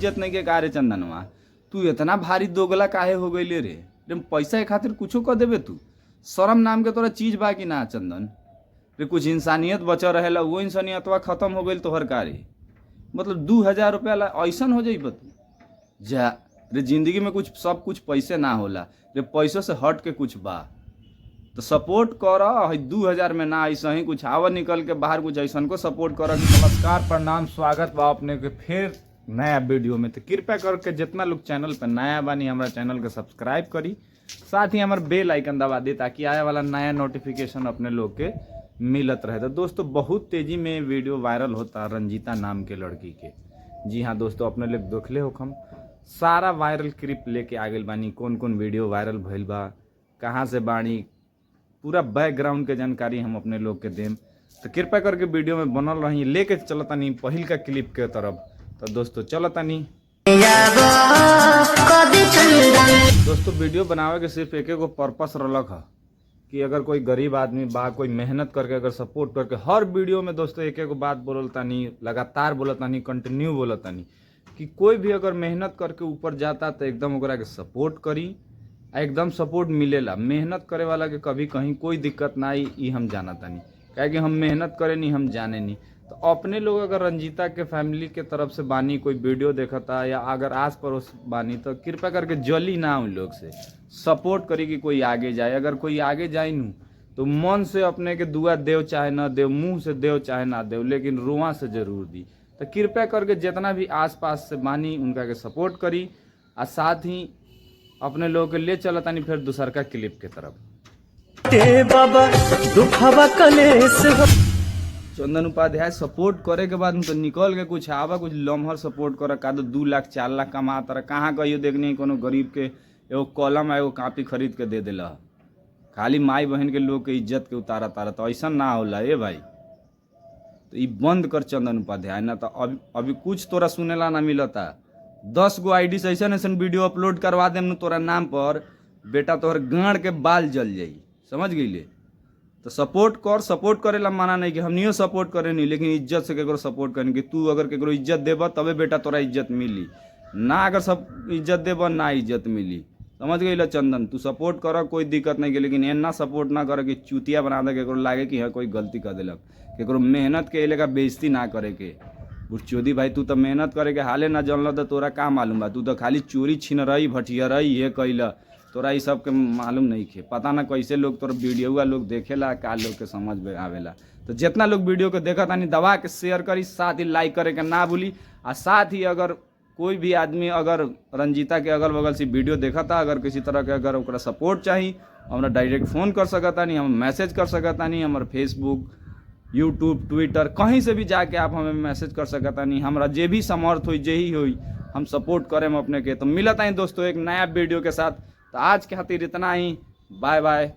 इज्जत नहीं के का रे चंदनवा? तू इतना भारी दोगला काहे हो गई रे? पैसा के खातिर कुछो कर देबे तू? शर्म नाम के तोरा चीज बा कि ना चंदन? रे कुछ इंसानियत बचा रहेला, वो इंसानियतवा खत्म हो गई तोहर का रे? मतलब 2000 रुपया ला ऐसा हो जाई तू? जा रे, जिंदगी में कुछ सब कुछ पैसे ना होला रे, पैसों से हट के कुछ बा तो सपोर्ट कर। 2000 में ना ऐसा ही कुछ आवा निकल के बाहर कुछ ऐसा को सपोर्ट कर। नमस्कार, प्रणाम, स्वागत बा अपने के फिर नया वीडियो में। तो कृपया करके जितना लोग चैनल पर नया बानी हमारा चैनल के सब्सक्राइब करी, साथ ही हमारे बेल आइकन दबा दी ताकि आए वाला नया नोटिफिकेशन अपने लोग के मिलत रहे। तो दोस्तों बहुत तेजी में वीडियो वायरल होता रंजीता नाम के लड़की के। जी हाँ दोस्तों, अपने लोग देखले हो हम सारा वायरल क्लिप लेके आ गए बानी। कौन कौन वीडियो वायरल भइल बा, कहाँ से बानी, पूरा बैकग्राउंड के जानकारी हम अपने लोग के देम। तो कृपया करके वीडियो में बनल रही, लेके चलतानी पहिल का क्लिप के तरफ। तो दोस्तों चलतानी। दोस्तों वीडियो बनावे के सिर्फ एक एगो पर्पस रलक है कि अगर कोई गरीब आदमी बा, कोई मेहनत करके अगर सपोर्ट करके, हर वीडियो में दोस्तों एक एगो बात बोलतानी, लगातार बोलतानी, कंटिन्यू बोलतानी कि कोई भी अगर मेहनत करके ऊपर जाता तो एकदम ओकरा के सपोर्ट करी। एकदम सपोर्ट मिलेला, मेहनत करे वाला के कभी कहीं कोई दिक्कत ना आई, ये हम जानतानी। क्या कि हम मेहनत करे नहीं, हम जाने नहीं। तो अपने लोग अगर रंजीता के फैमिली के तरफ से बानी, कोई वीडियो देखता या अगर आस पड़ोस बानी, तो कृपया करके जली ना उन लोग से सपोर्ट करी कि कोई आगे जाए। अगर कोई आगे जाए नू तो मन से अपने के दुआ देव चाहे ना देव, मुंह से देव चाहे ना देव, लेकिन रुआ से जरूर दी। तो कृपया करके जितना भी आसपास से बानी उनका के सपोर्ट करी, और साथ ही अपने लोगों के लिए चलतानी फिर दूसर का क्लिप के तरफ। चंदन उपाध्याय सपोर्ट करे के बाद तो निकल के कुछ आवा, कुछ लम्हर सपोर्ट कर का 2 लाख 4 लाख कमा तर कहाँ कहियो देखनी कोनो गरीब के एगो कलम एगो कापी खरीद के दे दिला। खाली माई बहन के लोग के इज्जत के उतारा तारा, तो ऐसा ना होला ए भाई। तो ये बंद कर चंदन उपाध्याय, ना तो अभी कुछ तोरा सुनेला ना मिलता। 10 गो आईडी से ऐसा वीडियो अपलोड करवा देम तोरा नाम पर, बेटा तोहर गांड के बाल जल जाई, समझ गई। तो सपोर्ट कर, सपोर्ट करेला माना नहीं कि हमनियो सपोर्ट करे नहीं, लेकिन इज्जत से केकरो सपोर्ट करें कि तू अगर केकरो इज्जत देबा तबे बेटा तोरा इज्जत मिली, ना अगर सब इज्जत देबा ना इज्जत मिली, समझ गई चंदन। तू सपोर्ट कर, कोई दिक्कत नहीं के, लेकिन एना सपोर्ट ना करे कि चूतिया बना दे, केकरो लागे कि हाँ कोई गलती कर दिलक, केकरो मेहनत के एले का बेइज्जती ना करे के। बुढ़चोदी भाई, तू तो मेहनत करे के हाले ना जानल तो तोरा का मालूम बा? तू तो खाली चोरी छिनरई भटियरई ये कैला, तोरा ये सब के मालूम नहीं खे। पता ना कैसे लोग तोर वीडियो लोग देखेला, का लोग के समझ में आवेला। तो जितना लोग वीडियो को देखा तानी दबा के शेयर करी, साथ ही लाइक करे के ना भूली। और साथ ही अगर कोई भी आदमी अगर रंजीता के अगल बगल से वीडियो देखा था, अगर किसी तरह के अगर ओकरा सपोर्ट चाहिए, हमरा डायरेक्ट फ़ोन कर सकता नहीं, हम मैसेज कर सकता नहीं, हमारे फेसबुक, यूट्यूब, ट्विटर, कहीं से भी जाके आप हमें मैसेज कर सकता नहीं। हमारा जे भी समर्थ हुई, जे ही हुई, हम सपोर्ट करें अपने के। तो मिलता है दोस्तों एक नया वीडियो के साथ। तो आज के खातिर इतना ही, बाय बाय।